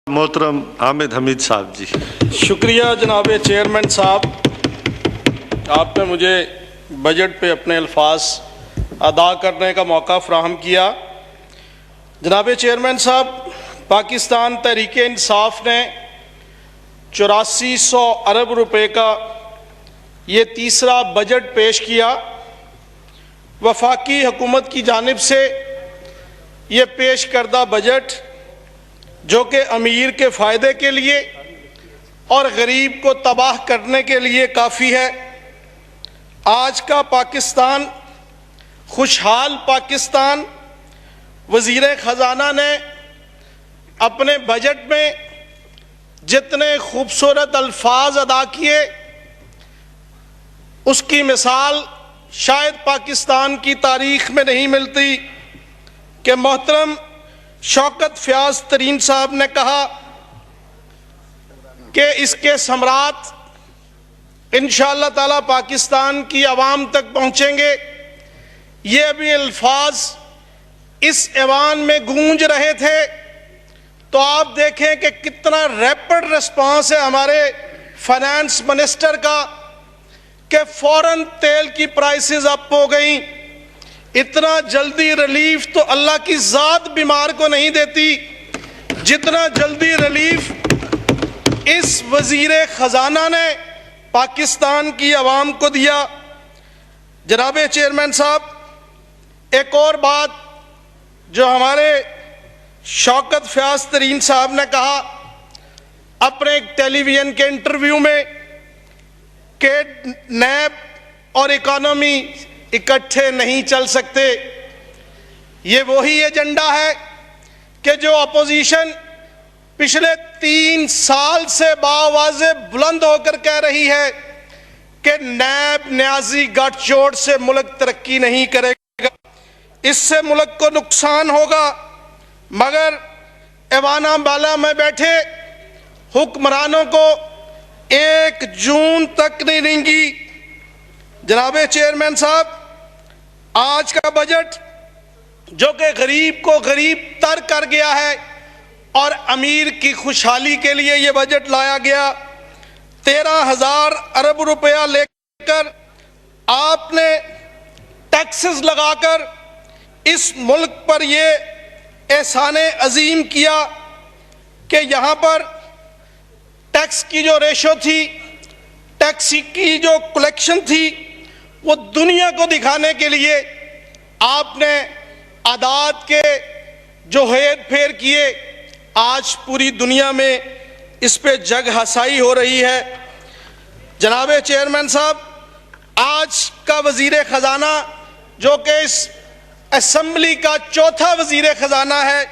मोहतरम हामिद हमीद साहब जी। शुक्रिया जनाब चेयरमैन साहब, आपने मुझे बजट पे अपने अल्फाज अदा करने का मौका फ़राहम किया। जनाब चेयरमैन साहब, पाकिस्तान तहरीक इंसाफ ने 8400 अरब रुपए का ये तीसरा बजट पेश किया। वफाकी हुकूमत की जानिब से ये पेश करदा बजट जो कि अमीर के फ़ायदे के लिए और गरीब को तबाह करने के लिए काफ़ी है। आज का पाकिस्तान खुशहाल पाकिस्तान, वज़ीर ख़जाना ने अपने बजट में जितने खूबसूरत अल्फाज अदा किए उसकी मिसाल शायद पाकिस्तान की तारीख़ में नहीं मिलती कि मोहतरम शौकत फ़याज़ तरीन साहब ने कहा कि इसके सम्राट इंशाअल्लाह ताला पाकिस्तान की आवाम तक पहुँचेंगे। ये अभी अल्फाज इस ऐवान में गूंज रहे थे तो आप देखें कि कितना रैपिड रिस्पांस है हमारे फाइनेंस मिनिस्टर का कि फ़ौरन तेल की प्राइसेस अप हो गई। इतना जल्दी रिलीफ तो अल्लाह की ज़ात बीमार को नहीं देती जितना जल्दी रिलीफ इस वज़ीर ख़जाना ने पाकिस्तान की आवाम को दिया। जनाब चेयरमैन साहब, एक और बात जो हमारे शौकत फ़याज़ तरीन साहब ने कहा अपने एक टेलीविज़न के इंटरव्यू में कि नैब और इकॉनमी इकट्ठे नहीं चल सकते। ये वही एजेंडा है कि जो अपोजिशन पिछले 3 साल से बावाज़े बुलंद होकर कह रही है कि नैब न्याजी गठजोड़ से मुल्क तरक्की नहीं करेगा, इससे मुल्क को नुकसान होगा। मगर ऐवान बाला में बैठे हुक्मरानों को 1 जून तक नहीं देंगी। जनाब चेयरमैन साहब, आज का बजट जो कि गरीब को गरीब तर कर गया है और अमीर की खुशहाली के लिए ये बजट लाया गया। 13,000 अरब रुपया लेकर आपने टैक्सेस लगाकर इस मुल्क पर ये एहसान अजीम किया कि यहाँ पर टैक्स की जो रेशो थी, टैक्स की जो कलेक्शन थी, वो दुनिया को दिखाने के लिए आपने आदात के जो हेर फेर किए, आज पूरी दुनिया में इस पे जग हसाई हो रही है। जनाब चेयरमैन साहब, आज का वज़ीर ख़जाना जो कि इस असम्बली का चौथा वज़ीर ख़जाना है,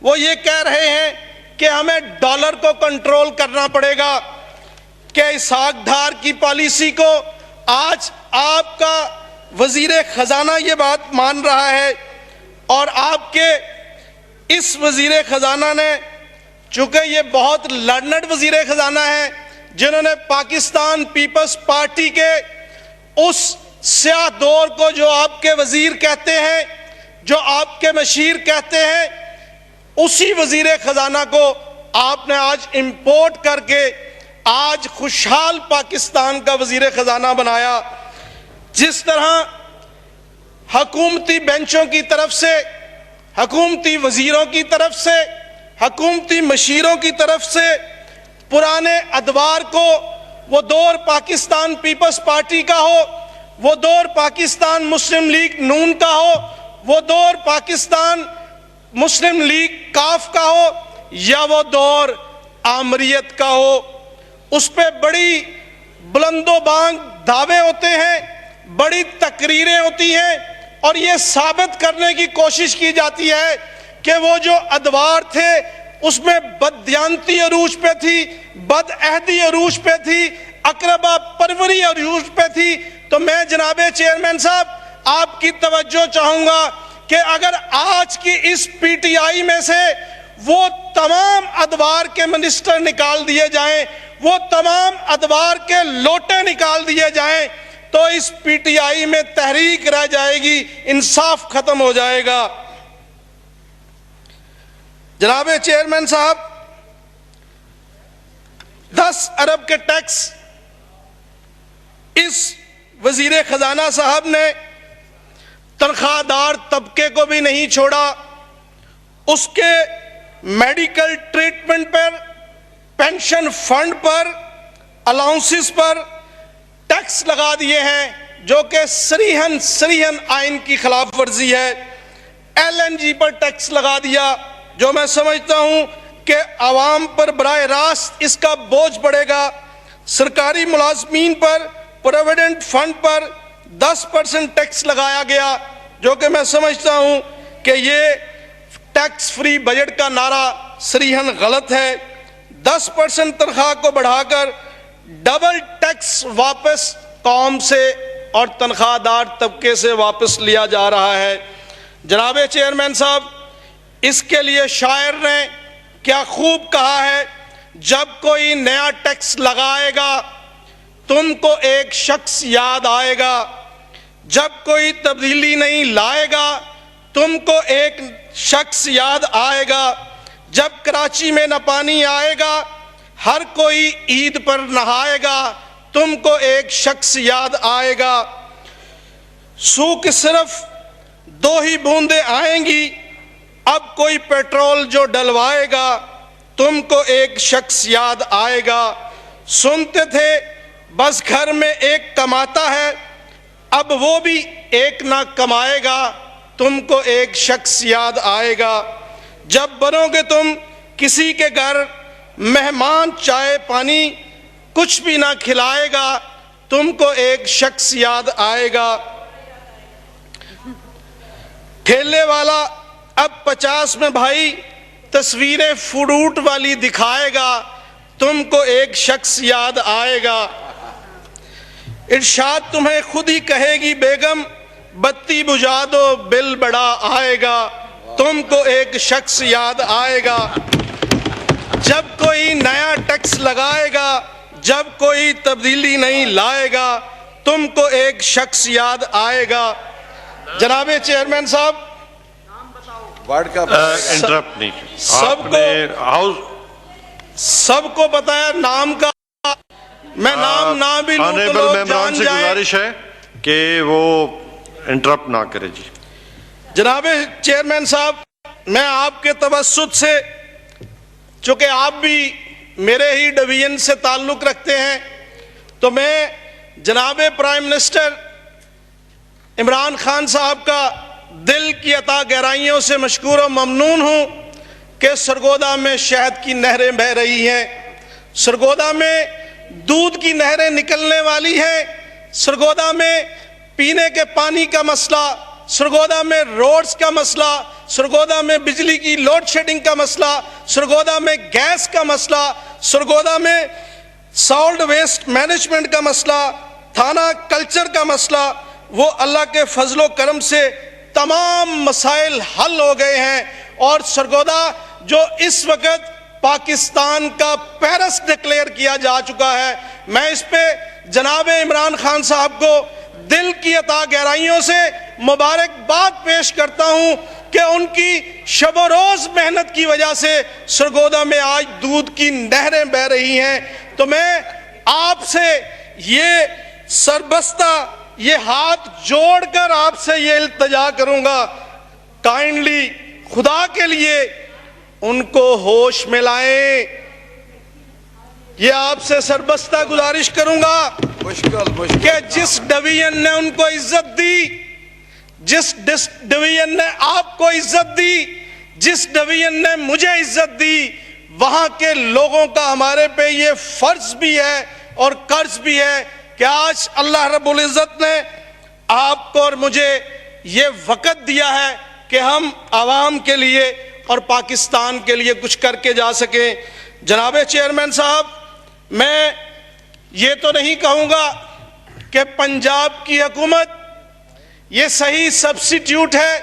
वो ये कह रहे हैं कि हमें डॉलर को कंट्रोल करना पड़ेगा कि इसहाक डार की पॉलिसी को आज आपका वज़ीर ख़जाना ये बात मान रहा है। और आपके इस वज़ीर ख़जाना ने, चूँकि ये बहुत लर्नड वज़ीर ख़जाना है जिन्होंने पाकिस्तान पीपल्स पार्टी के उस स्याह दौर को जो आपके वज़ीर कहते हैं, जो आपके मशीर कहते हैं, उसी वज़ीर ख़जाना को आपने आज इम्पोर्ट करके आज खुशहाल पाकिस्तान का वज़ीर ख़जाना बनाया। जिस तरह हकूमती बेंचों की तरफ से, हकूमती वज़ीरों की तरफ से, हकूमती मशीरों की तरफ से पुराने अदवार को, वो दौर पाकिस्तान पीपल्स पार्टी का हो, वो दौर पाकिस्तान मुस्लिम लीग नून का हो, वो दौर पाकिस्तान मुस्लिम लीग काफ का हो, या वो दौर आमरीत का हो, उस पर बड़ी बुलंदोबांग दावे होते हैं, बड़ी तकरीरें होती हैं और ये साबित करने की कोशिश की जाती है कि वो जो अदवार थे उसमें बददियानती अरूज पे थी, बदअहदी अरूज पे थी, अकरबा परवरी अरूज पे थी। तो मैं जनाब चेयरमैन साहब आपकी तवज्जो चाहूँगा कि अगर आज की इस PTI में से वो तमाम अदवार के मिनिस्टर निकाल दिए जाएं, वो तमाम अदवार के लोटे निकाल दिए जाएं, तो इस PTI में तहरीक रह जाएगी, इंसाफ खत्म हो जाएगा। जनाब चेयरमैन साहब, 10 अरब के टैक्स इस वजीर खजाना साहब ने तनख्वाहदार तबके को भी नहीं छोड़ा। उसके मेडिकल ट्रीटमेंट पर, पेंशन फंड पर, अलाउंसेस पर टैक्स लगा दिए हैं, जो कि सरीहन आइन की खिलाफ वर्जी है। LNG पर टैक्स लगा दिया, जो मैं समझता हूं कि आवाम पर बराह रास्त इसका बोझ पड़ेगा। सरकारी मुलाजमीन पर, प्रोविडेंट फंड पर 10% टैक्स लगाया गया, जो कि मैं समझता हूं कि ये टैक्स फ्री बजट का नारा सरीहन गलत है। 10% तनख्वाह को बढ़ाकर डबल टैक्स वापस कौम से और तनख्वाहदार तबके से वापस लिया जा रहा है। जनाबे चेयरमैन साहब, इसके लिए शायर ने क्या खूब कहा है, जब कोई नया टैक्स लगाएगा तुमको एक शख्स याद आएगा, जब कोई तब्दीली नहीं लाएगा तुमको एक शख्स याद आएगा, जब कराची में न पानी आएगा हर कोई ईद पर नहाएगा, तुमको एक शख्स याद आएगा। सूख सिर्फ 2 ही बूंदे आएंगी, अब कोई पेट्रोल जो डलवाएगा तुमको एक शख्स याद आएगा। सुनते थे बस घर में एक कमाता है, अब वो भी एक ना कमाएगा, तुमको एक शख्स याद आएगा। जब बनोगे तुम किसी के घर मेहमान, चाय पानी कुछ भी ना खिलाएगा, तुमको एक शख्स याद आएगा। ठेले वाला अब 50 में भाई तस्वीरें फ्रूट वाली दिखाएगा, तुमको एक शख्स याद आएगा। इरशाद तुम्हें खुद ही कहेगी बेगम, बत्ती बुझा दो बिल बड़ा आएगा, तुमको एक शख्स याद आएगा। जब कोई नया टैक्स लगाएगा, जब कोई तब्दीली नहीं लाएगा, तुमको एक शख्स याद आएगा। जनाबे चेयरमैन साहब, वार्ड का इंटरप्ट नहीं, सबको बताया नाम का, मैं नाम ना भी लूं तो लोग जान से जाएं। गुजारिश है कि वो इंटरप्ट ना करे जी। जनाबे चेयरमैन साहब, मैं आपके तवस्सुत से, चूंकि आप भी मेरे ही डिवीजन से ताल्लुक रखते हैं, तो मैं जनाबे प्राइम मिनिस्टर इमरान खान साहब का दिल की अता गहराइयों से मशकूर और ममनून हूं कि सरगोदा में शहद की नहरें बह रही हैं, सरगोदा में दूध की नहरें निकलने वाली हैं, सरगोदा में पीने के पानी का मसला, सरगोदा में रोड्स का मसला, सरगोदा में बिजली की लोड शेडिंग का मसला, सरगोदा में गैस का मसला, सरगोदा में सॉल्ट वेस्ट मैनेजमेंट का मसला, थाना कल्चर का मसला, वो अल्लाह के फजलो करम से तमाम मसाइल हल हो गए हैं। और सरगोदा जो इस वक्त पाकिस्तान का पेरिस डिक्लेयर किया जा चुका है, मैं इस पे जनाबे इमरान खान साहब को दिल की अता गहराइयों से मुबारकबाद पेश करता हूं कि उनकी शब रोज मेहनत की वजह से सरगोदा में आज दूध की नहरें बह रही हैं। तो मैं आपसे ये सरबस्ता, ये हाथ जोड़कर आपसे ये इल्तजा करूंगा, काइंडली खुदा के लिए उनको होश में लाएं, ये आपसे सरबस्ता गुजारिश करूंगा कि जिस डिवीजन ने उनको इज्जत दी, जिस डिवीजन ने आपको इज्जत दी, जिस डिवीजन ने मुझे इज्जत दी, वहां के लोगों का हमारे पे ये फर्ज भी है और कर्ज भी है कि आज अल्लाह रब्बुल इज्जत ने आपको और मुझे ये वक़्त दिया है कि हम आवाम के लिए और पाकिस्तान के लिए कुछ करके जा सकें। जनाबे चेयरमैन साहब, मैं ये तो नहीं कहूँगा कि पंजाब की हुकूमत ये सही सब्स्टिट्यूट है,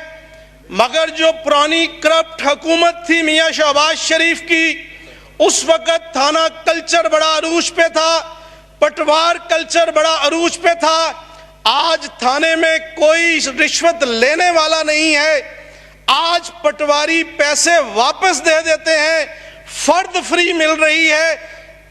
मगर जो पुरानी करप्ट हुकूमत थी मियाँ शहबाज शरीफ की, उस वक़्त थाना कल्चर बड़ा अरूज पे था, पटवार कल्चर बड़ा अरूज पे था। आज थाने में कोई रिश्वत लेने वाला नहीं है, आज पटवारी पैसे वापस दे देते हैं, फर्द फ्री मिल रही है।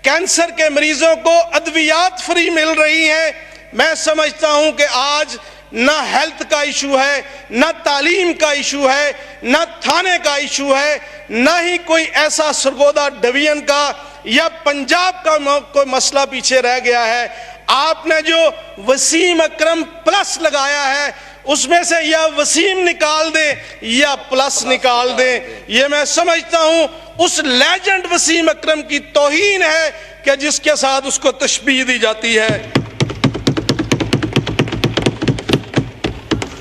कैंसर के मरीजों को अद्वियात फ्री मिल रही हैं। मैं समझता हूं कि आज ना हेल्थ का इशू है, ना तालीम का इशू है, ना थाने का इशू है, ना ही कोई ऐसा सरगोदा डिवीजन का या पंजाब का कोई मसला पीछे रह गया है। आपने जो वसीम अकरम प्लस लगाया है उसमें से या वसीम निकाल दें या प्लस निकाल दें। ये मैं समझता हूं उस लेजेंड वसीम अकरम की तौहीन है कि जिसके साथ उसको तशबीह दी जाती है।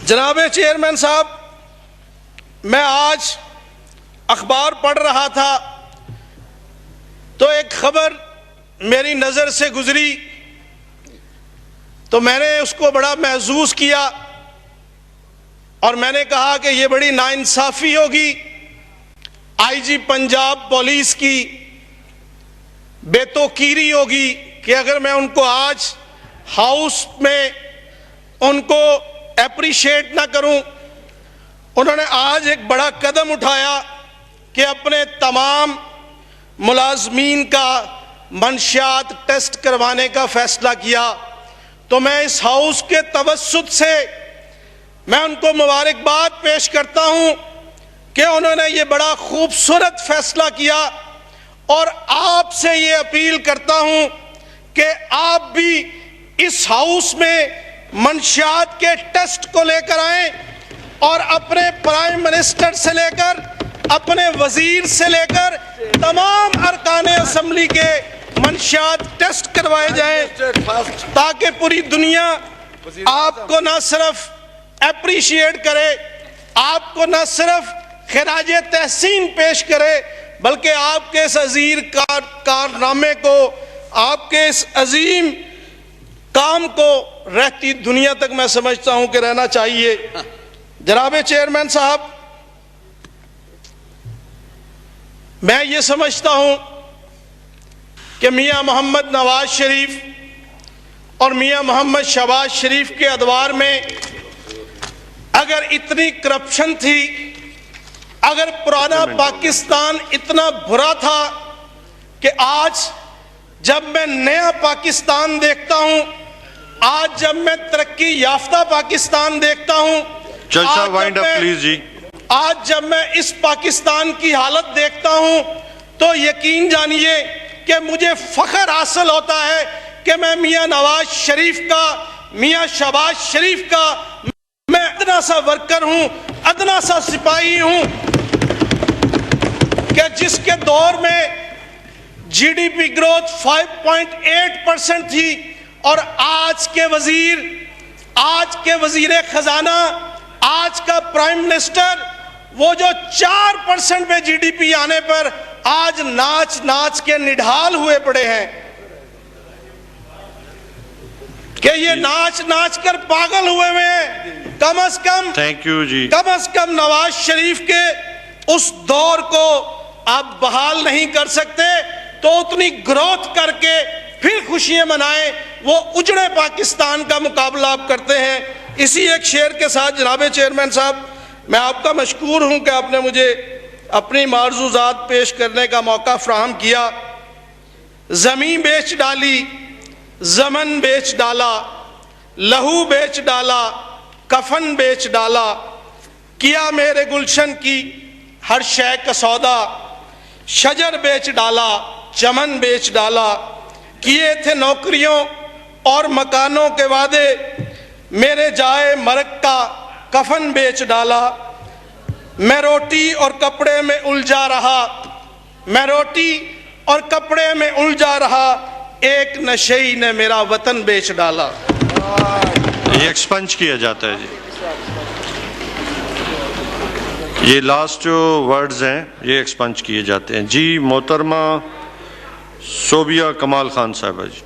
जनाब चेयरमैन साहब, मैं आज अखबार पढ़ रहा था तो एक खबर मेरी नजर से गुजरी तो मैंने उसको बड़ा महसूस किया और मैंने कहा कि यह बड़ी नाइंसाफी होगी आईजी पंजाब पुलिस की, बेतौकीरी होगी कि अगर मैं उनको आज हाउस में उनको एप्रिशिएट ना करूं। उन्होंने आज एक बड़ा कदम उठाया कि अपने तमाम मुलाजमीन का मंशियात टेस्ट करवाने का फैसला किया। तो मैं इस हाउस के तवस्सुत से मैं उनको मुबारकबाद पेश करता हूं कि उन्होंने ये बड़ा खूबसूरत फैसला किया और आपसे ये अपील करता हूं कि आप भी इस हाउस में मंशियात के टेस्ट को लेकर आएं और अपने प्राइम मिनिस्टर से लेकर अपने वजीर से लेकर तमाम अरकान असम्बली के मंशियात टेस्ट करवाए जाएं ताकि पूरी दुनिया आपको ना सिर्फ एप्रिशिएट करे, आपको न सिर्फ खिराजे तहसीन पेश करे, बल्कि आपके इस अजीम कारनामे को, आपके इस अजीम काम को रहती दुनिया तक मैं समझता हूं कि रहना चाहिए। जनाब चेयरमैन साहब, मैं ये समझता हूं कि मियां मोहम्मद नवाज शरीफ और मियां मोहम्मद शहबाज शरीफ के अदवार में अगर इतनी करप्शन थी, अगर पुराना पाकिस्तान इतना बुरा था कि आज जब मैं नया पाकिस्तान देखता हूं, आज जब मैं तरक्की याफ्ता पाकिस्तान देखता हूं, आज जब मैं इस पाकिस्तान की हालत देखता हूं तो यकीन जानिए कि मुझे फख्र हासिल होता है कि मैं मियां नवाज शरीफ का, मियां शहबाज शरीफ का मैं अदना सा वर्कर हूं, अदना सा सिपाही हूं कि जिसके दौर में जीडीपी ग्रोथ 5.8% थी और आज के वजीर खजाना, आज का प्राइम मिनिस्टर वो जो 4% में जीडीपी आने पर आज नाच नाच के निढाल हुए पड़े हैं कि ये नाच नाच कर पागल हुए हैं। कम से कम थैंक यू जी, कम से कम नवाज शरीफ के उस दौर को आप बहाल नहीं कर सकते तो उतनी ग्रोथ करके फिर खुशियां मनाएं, वो उजड़े पाकिस्तान का मुकाबला आप करते हैं। इसी एक शेर के साथ जनाब चेयरमैन साहब, मैं आपका मशकूर हूं कि आपने मुझे अपनी मार्जूजात पेश करने का मौका फराहम किया। जमीन बेच डाली, जमन बेच डाला, लहू बेच डाला, कफन बेच डाला, किया मेरे गुलशन की हर शय का सौदा, शजर बेच डाला, चमन बेच डाला, किए थे नौकरियों और मकानों के वादे, मेरे जाए मरक का कफन बेच डाला। मैं रोटी और कपड़े में उलझा रहा, मैं रोटी और कपड़े में उलझा रहा, एक नशेई ने मेरा वतन बेच डाला। ये एक्सपंज किया जाता है जी, ये लास्ट जो वर्ड्स हैं ये एक्सपंज किए जाते हैं जी। मोहतरमा सोबिया कमाल खान साहबा जी।